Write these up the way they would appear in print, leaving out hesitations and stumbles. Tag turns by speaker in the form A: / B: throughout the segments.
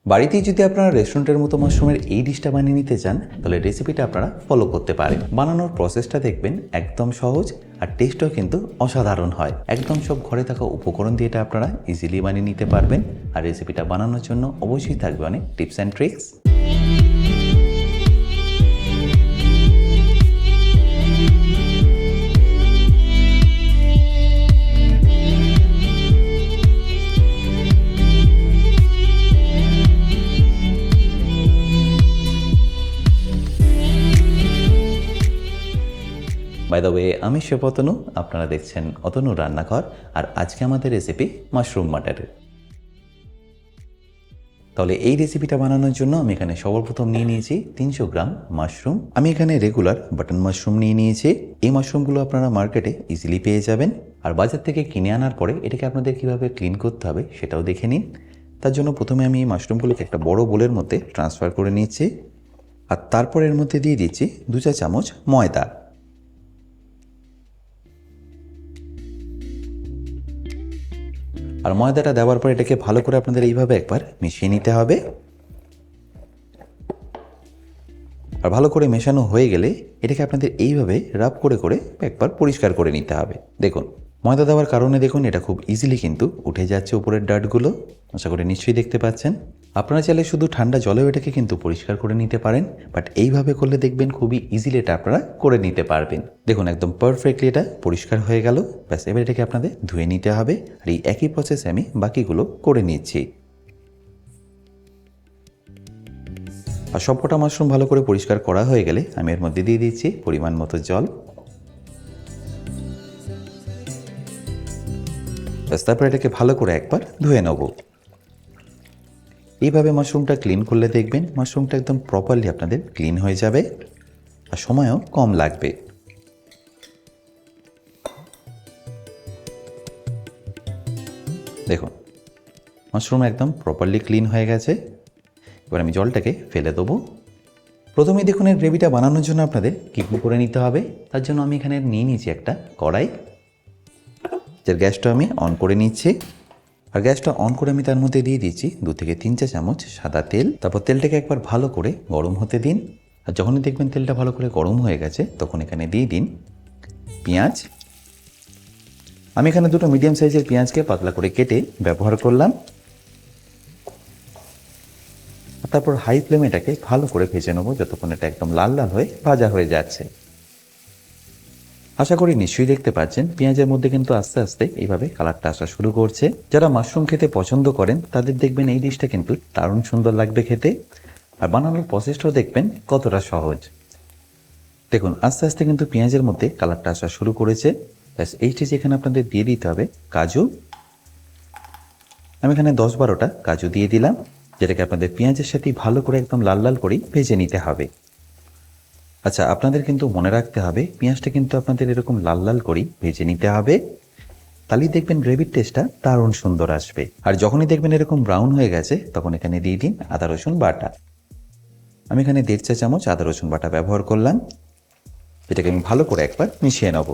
A: বাড়িতেই যদি আপনারা রেস্টুরেন্টের মতো মাশরুমের এই ডিশটা বানিয়ে নিতে চান, তাহলে রেসিপিটা আপনারা ফলো করতে পারেন। বানানোর প্রসেসটা দেখবেন একদম সহজ, আর টেস্টও কিন্তু অসাধারণ হয়। একদম সব ঘরে থাকা উপকরণ দিয়ে এটা আপনারা ইজিলি বানিয়ে নিতে পারবেন। আর রেসিপিটা বানানোর জন্য অবশ্যই থাকবে অনেক tips and tricks. By the way, আমি শেফ অতনু, আপনারা দেখছেন অতনু রান্নাঘর। আর আজকে আমাদের রেসিপি মাশরুম মাটারের। তাহলে এই রেসিপিটা বানানোর জন্য আমি এখানে সর্বপ্রথম নিয়ে নিয়েছি 300 গ্রাম মাশরুম। আমি এখানে রেগুলার বাটন মাশরুম নিয়ে নিয়েছি। এই মাশরুমগুলো আপনারা মার্কেটে ইজিলি পেয়ে যাবেন। আর বাজার থেকে কিনে আনার পরে এটাকে আপনাদের কীভাবে ক্লিন করতে হবে সেটাও দেখে নিন। তার জন্য প্রথমে আমি এই মাশরুমগুলোকে একটা বড় বোলের মধ্যে ট্রান্সফার করে নিচ্ছি। আর তারপর এর মধ্যে দিয়ে দিচ্ছি 2 চা চামচ ময়দা। আর ময়দাটা দেওয়ার পর এটাকে ভালো করে আপনাদের এইভাবে একবার মিশিয়ে নিতে হবে। আর ভালো করে মেশানো হয়ে গেলে এটাকে আপনাদের এইভাবে রাব করে করে একবার পরিষ্কার করে নিতে হবে। দেখুন, ময়দা দেওয়ার কারণে দেখুন এটা খুব ইজিলি কিন্তু উঠে যাচ্ছে উপরের ডার্টগুলো। আশা করি নিশ্চয়ই দেখতে পাচ্ছেন। আপনারা চাইলে শুধু ঠান্ডা জলেও এটাকে কিন্তু পরিষ্কার করে নিতে পারেন, বাট এইভাবে করলে দেখবেন খুবই ইজিলি এটা আপনারা করে নিতে পারবেন। দেখুন, একদম পারফেক্টলি এটা পরিষ্কার হয়ে গেল। ব্যাস, এবার এটাকে আপনাদের ধুয়ে নিতে হবে। আর এই একই প্রসেসে আমি বাকিগুলো করে নিচ্ছি। আর সবকটা মাশরুম ভালো করে পরিষ্কার করা হয়ে গেলে আমি এর মধ্যে দিয়ে দিচ্ছি পরিমাণ মতো জল। ব্যাস, তারপর এটাকে ভালো করে একবার ধুয়ে নেব। এইভাবে মাশরুমটা ক্লিন করলে দেখবেন মাশরুমটা একদম প্রপারলি আপনাদের ক্লিন হয়ে যাবে, আর সময়ও কম লাগবে। দেখুন, মাশরুম একদম প্রপারলি ক্লিন হয়ে গেছে। এবার আমি জলটাকে ফেলে দেবো। প্রথমেই দেখুন, এর গ্রেভিটা বানানোর জন্য আপনাদের কী কী করে নিতে হবে। তার জন্য আমি এখানে নিয়ে নিয়েছি একটা কড়াই, যার গ্যাসটা আমি অন করে নিচ্ছি। আর গ্যাসটা অন করে আমি তার মধ্যে দিয়ে দিচ্ছি 2 থেকে 3 চা চামচ সাদা তেল। তারপর তেলটাকে একবার ভালো করে গরম হতে দিন। আর যখনই দেখবেন তেলটা ভালো করে গরম হয়ে গেছে, তখন এখানে দিয়ে দিন পেঁয়াজ। আমি এখানে 2টো মিডিয়াম সাইজের পেঁয়াজকে পাতলা করে কেটে ব্যবহার করলাম। তারপর হাই ফ্লেমে এটাকে ভালো করে ভেজে নেবো যতক্ষণ এটা একদম লাল লাল হয়ে ভাজা হয়ে যাচ্ছে। আশা করি নিশ্চয়ই দেখতে পাচ্ছেন পেঁয়াজের মধ্যে কিন্তু আস্তে আস্তে এইভাবে কালারটা আসা শুরু করছে। যারা মাশরুম খেতে পছন্দ করেন তাদের দেখবেন এই ডিশটা কিন্তু দারুণ সুন্দর লাগবে খেতে। আর বানানোর প্রসেসটাও দেখবেন কতটা সহজ। দেখুন, আস্তে আস্তে কিন্তু পেঁয়াজের মধ্যে কালারটা আসা শুরু করেছে। ব্যাস, এই স্টেজে এখানে আপনাদের দিয়ে দিতে হবে কাজু। আমি এখানে 10-12টা কাজু দিয়ে দিলাম, যেটাকে আপনাদের পেঁয়াজের সাথে ভালো করে একদম লাল লাল করেই ভেজে নিতে হবে। আচ্ছা, আপনাদের কিন্তু মনে রাখতে হবে পেঁয়াজটা কিন্তু আপনাদের এরকম লাল লাল করেই ভেজে নিতে হবে, তাহলেই দেখবেন গ্রেভির টেস্টটা দারুণ সুন্দর আসবে। আর যখনই দেখবেন এরকম ব্রাউন হয়ে গেছে, তখন এখানে দিয়ে দিন আদা রসুন বাটা। আমি এখানে 1.5 চা চামচ আদা রসুন বাটা ব্যবহার করলাম। এটাকে আমি ভালো করে একবার মিশিয়ে নেব।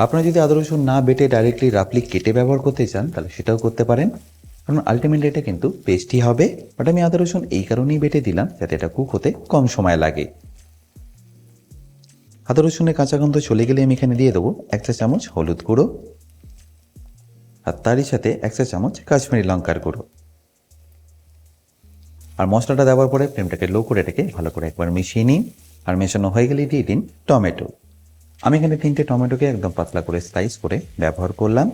A: আপনারা যদি আদা রসুন না বেটে ডাইরেক্টলি রাফলি কেটে ব্যবহার করতে চান, তাহলে সেটাও করতে পারেন, কারণ আলটিমেটলি এটা কিন্তু পেস্টই হবে। বাট আমি আদা রসুন এই কারণেই বেটে দিলাম যাতে এটা কুক হতে কম সময় লাগে। আদা রসুনের কাঁচা গন্ধ চলে গেলে আমি এখানে দিয়ে দেবো 1 চা চামচ হলুদ গুঁড়ো, আর তারই সাথে 1 চা চামচ কাশ্মীরি লঙ্কার গুঁড়ো। আর মশলাটা দেওয়ার পরে ফ্লেমটাকে লো করে এটাকে ভালো করে একবার মিশিয়ে নিন। আর মেশানো হয়ে গেলে দিয়ে দিন টমেটো। আমি এখানে 3টে টমেটোকে একদম পাতলা করে স্লাইস করে ব্যবহার করলাম।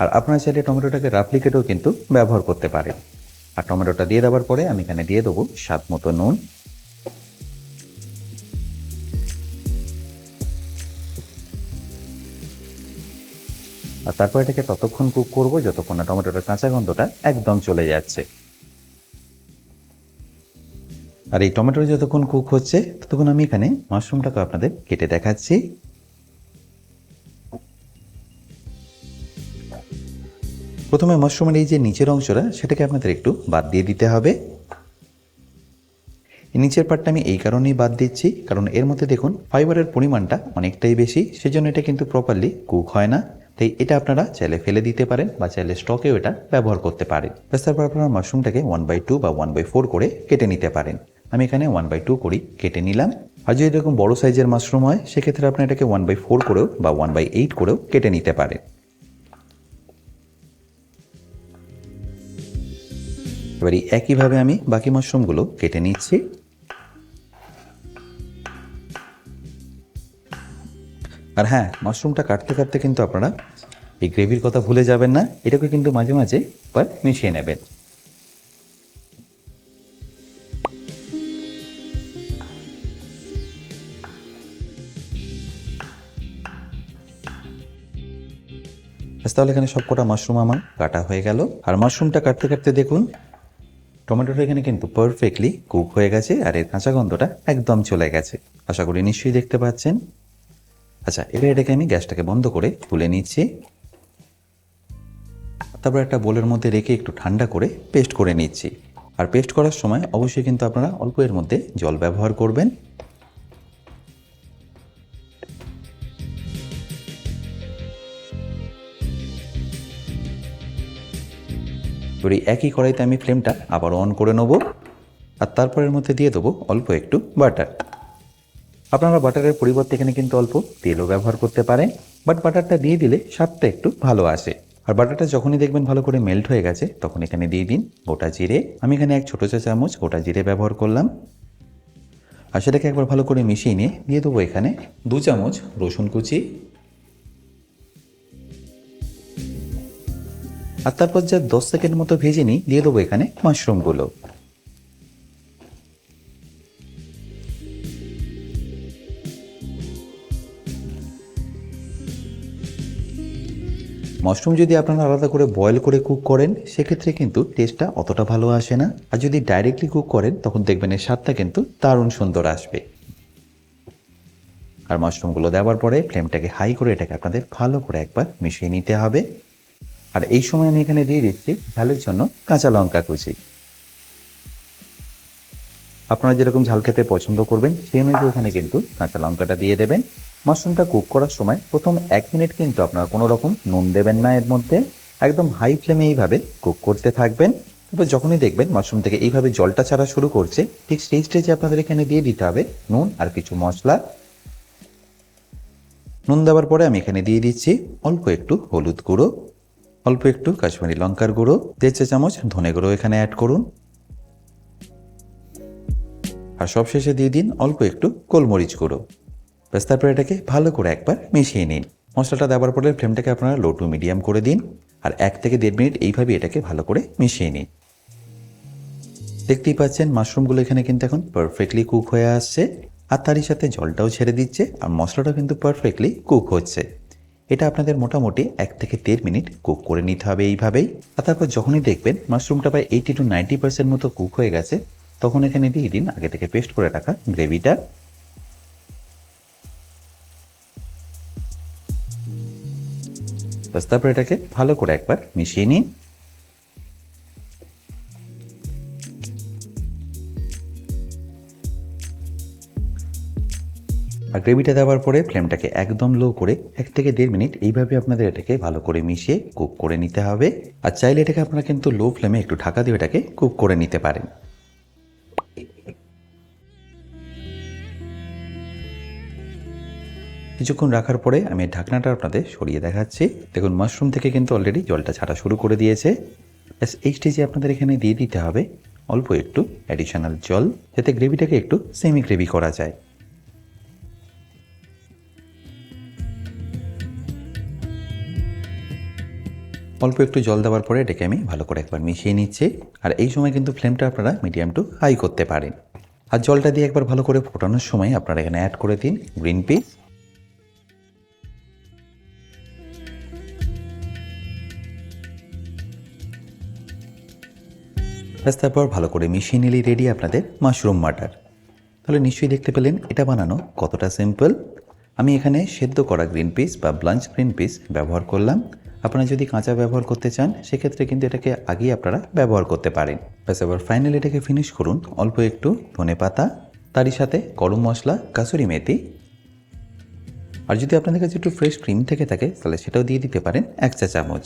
A: আর আপনারা চাইলে টমেটোটাকে রাফলি কেটেও কিন্তু ব্যবহার করতে পারেন। আর টমেটোটা দিয়ে দেওয়ার পরে আমি এখানে দিয়ে দেবো স্বাদ মতো নুন। আর তারপর এটাকে ততক্ষণ কুক করবো যতক্ষণ না টমেটোটার কাঁচা গন্ধটা একদম চলে যাচ্ছে। আর এই টমেটো যতক্ষণ কুক হচ্ছে ততক্ষণ আমি এখানে মাশরুমটাকে আপনাদের কেটে দেখাচ্ছি। প্রথমে মাশরুমের এই যে নিচের অংশটা, সেটাকে আপনাদের একটু বাদ দিয়ে দিতে হবে। এই নিচের পার্টটা আমি এই কারণেই বাদ দিচ্ছি, কারণ এর মধ্যে দেখুন ফাইবারের পরিমাণটা অনেকটাই বেশি, সেজন্য এটা কিন্তু প্রপারলি কুক হয় না। তাই এটা আপনারা চাইলে ফেলে দিতে পারেন বা চাইলে স্টকেও এটা ব্যবহার করতে পারেন। ব্যাস তারপর আপনারা মাশরুমটাকে 1/2 বা 1/4 করে কেটে নিতে পারেন। আমি এখানে 1/2 করেই কেটে নিলাম। আর যদি এরকম বড় সাইজের মাশরুম হয় সেক্ষেত্রে আপনি এটাকে 1/4 করেও বা 1/8 করেও কেটে নিতে পারেন। এবারে একইভাবে আমি বাকি মাশরুমগুলো কেটে নিচ্ছি। আর হ্যাঁ, মাশরুমটা কাটতে কাটতে কিন্তু আপনারা এই গ্রেভির কথা ভুলে যাবেন না, এটাকে কিন্তু মাঝে মাঝে একবার মিশিয়ে নেবেন। তাহলে এখানে সবকটা মাশরুম আমার কাটা হয়ে গেল। আর মাশরুমটা কাটতে কাটতে দেখুন টমেটোটা এখানে কিন্তু পারফেক্টলি কুক হয়ে গেছে আর এর কাঁচা গন্ধটা একদম চলে গেছে। আশা করি নিশ্চয়ই দেখতে পাচ্ছেন। আচ্ছা, এবার এটাকে আমি গ্যাসটাকে বন্ধ করে তুলে নিচ্ছি। তারপর একটা বোলের মধ্যে রেখে একটু ঠান্ডা করে পেস্ট করে নিচ্ছি। আর পেস্ট করার সময় অবশ্যই কিন্তু আপনারা অল্প এর মধ্যে জল ব্যবহার করবেন। এবারে একই কড়াইতে আমি ফ্লেমটা আবার অন করে নেব। আর তারপর এর মধ্যে দিয়ে দেবো অল্প একটু বাটার। আপনারা বাটারের পরিবর্তে এখানে কিন্তু অল্প তেলও ব্যবহার করতে পারেন, বাট বাটারটা দিয়ে দিলে স্বাদটা একটু ভালো আসে। আর বাটারটা যখনই দেখবেন ভালো করে মেল্ট হয়ে গেছে তখন এখানে দিয়ে দিন গোটা জিরে। আমি এখানে 1 ছোট চা চামচ গোটা জিরে ব্যবহার করলাম। আর সেটাকে একবার ভালো করে মিশিয়ে নিয়ে দিয়ে দেবো এখানে 2 চামচ রসুন কুচি। আর তারপর যা 10 সেকেন্ড মতো ভেজে নিই দিয়ে দেবো এখানে মাশরুমগুলো। মাশরুম যদি আপনারা আলাদা করে বয়েল করে কুক করেন সেক্ষেত্রে কিন্তু টেস্টটা অতটা ভালো আসে না। আর যদি ডাইরেক্টলি কুক করেন তখন দেখবেন এর স্বাদটা কিন্তু দারুণ সুন্দর আসবে। আর মাশরুমগুলো দেওয়ার পরে ফ্লেমটাকে হাই করে এটাকে আপনাদের ভালো করে একবার মিশিয়ে নিতে হবে। আর এই সময় আমি এখানে দিয়ে দিচ্ছি ঝালের জন্য কাঁচা লঙ্কা কুচি। আপনারা যেরকম ঝাল খেতে পছন্দ করবেন সেই অনুযায়ী এখানে কিন্তু কাঁচা লঙ্কাটা দিয়ে দেবেন। মাশরুমটা কুক করার সময় প্রথম 1 মিনিট কিন্তু আপনারা কোনো রকম নুন দেবেন না এর মধ্যে। একদম হাই ফ্লেমে এইভাবে কুক করতে থাকবেন। তারপর যখনই দেখবেন মাশরুম থেকে এইভাবে জলটা ছাড়া শুরু করছে ঠিক সেই স্টেজে আপনাদের এখানে দিয়ে দিতে হবে নুন আর কিছু মশলা। নুন দেওয়ার পরে আমি এখানে দিয়ে দিচ্ছি অল্প একটু হলুদ গুঁড়ো, অল্প একটু কাশ্মীরি লঙ্কার গুঁড়ো, 1.5 চা চামচ ধনে গুঁড়ো এখানে অ্যাড করুন। আর সবশেষে দিয়ে দিন অল্প একটু গোলমরিচ গুঁড়ো। ব্যাস তারপর এটাকে ভালো করে একবার মিশিয়ে নিন। মশলাটা দেওয়ার পরে ফ্লেমটাকে আপনারা লো টু মিডিয়াম করে দিন। আর 1 থেকে 1.5 মিনিট এইভাবে এটাকে ভালো করে মিশিয়ে নিন। দেখতেই পাচ্ছেন মাশরুমগুলো এখানে কিন্তু এখন পারফেক্টলি কুক হয়ে আসছে। আর তারই সাথে জলটাও ছেড়ে দিচ্ছে আর মশলাটাও কিন্তু পারফেক্টলি কুক হচ্ছে। এটা আপনাদের মোটামুটি 1 থেকে 1.5 মিনিট কুক করে নিতে হবে এইভাবেই। আর তারপর যখনই দেখবেন মাশরুমটা প্রায় 80 to 90% মতো কুক হয়ে গেছে তখন এখানে দিয়ে দিন আগে থেকে পেস্ট করে রাখা গ্রেভিটা। বাস তারপর এটাকে ভালো করে একবার মিশিয়ে নিন। আর গ্রেভিটা দেওয়ার পরে ফ্লেমটাকে একদম লো করে 1 থেকে 1.5 মিনিট এইভাবে আপনাদের এটাকে ভালো করে মিশিয়ে কুক করে নিতে হবে। আর চাইলে এটাকে আপনারা কিন্তু লো ফ্লেমে একটু ঢাকা দিয়ে এটাকে কুক করে নিতে পারেন। কিছুক্ষণ রাখার পরে আমি ঢাকনাটা আপনাদের সরিয়ে দেখাচ্ছি। দেখুন মাশরুম থেকে কিন্তু অলরেডি জলটা ছাড়া শুরু করে দিয়েছে। এই স্টেজে আপনাদের এখানে দিয়ে দিতে হবে অল্প একটু অ্যাডিশনাল জল, যাতে গ্রেভিটাকে একটু সেমি গ্রেভি করা যায়। অল্প একটু জল দেওয়ার পরে এটাকে আমি ভালো করে একবার মিশিয়ে নিচ্ছি। আর এই সময় কিন্তু ফ্লেমটা আপনারা মিডিয়াম টু হাই করতে পারেন। আর জলটা দিয়ে একবার ভালো করে ফোটানোর সময় আপনারা এখানে অ্যাড করে দিন গ্রিন পিস। তারপর ভালো করে মিশিয়ে নিলেই রেডি আপনাদের মাশরুম মাটার। তাহলে নিশ্চয়ই দেখতে পেলেন এটা বানানো কতটা সিম্পল। আমি এখানে সেদ্ধ করা গ্রিন পিস বা ব্লাঞ্চ গ্রিন পিস ব্যবহার করলাম। আপনারা যদি কাঁচা ব্যবহার করতে চান সেক্ষেত্রে কিন্তু এটাকে আগেই আপনারা ব্যবহার করতে পারেন। ব্যাস এবার ফাইনালি এটাকে ফিনিশ করুন অল্প একটু ধনেপাতা, তারই সাথে গরম মশলা, কাসুরি মেথি। আর যদি আপনাদের কাছে একটু ফ্রেশ ক্রিম থেকে থাকে তাহলে সেটাও দিয়ে দিতে পারেন 1 চা চামচ।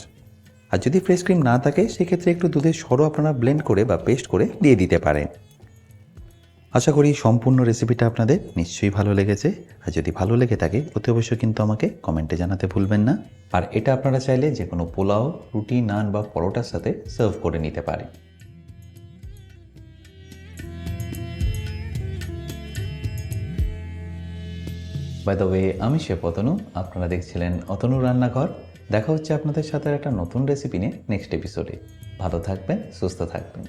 A: আর যদি ফ্রেশ ক্রিম না থাকে সেক্ষেত্রে একটু দুধের সরও আপনারা ব্লেন্ড করে বা পেস্ট করে দিয়ে দিতে পারেন। আশা করি সম্পূর্ণ রেসিপিটা আপনাদের নিশ্চয়ই ভালো লেগেছে। আর যদি ভালো লেগে থাকে অতি অবশ্যই কিন্তু আমাকে কমেন্টে জানাতে ভুলবেন না। আর এটা আপনারা চাইলে যে কোনো পোলাও, রুটি, নান বা পরোটার সাথে সার্ভ করে নিতে পারেন। বাই দ্য ওয়ে, আমি শেফ অতনু, আপনারা দেখছিলেন অতনু রান্নাঘর। দেখা হচ্ছে আপনাদের সাথে একটা নতুন রেসিপি নিয়ে নেক্সট এপিসোডে। ভালো থাকবেন, সুস্থ থাকবেন।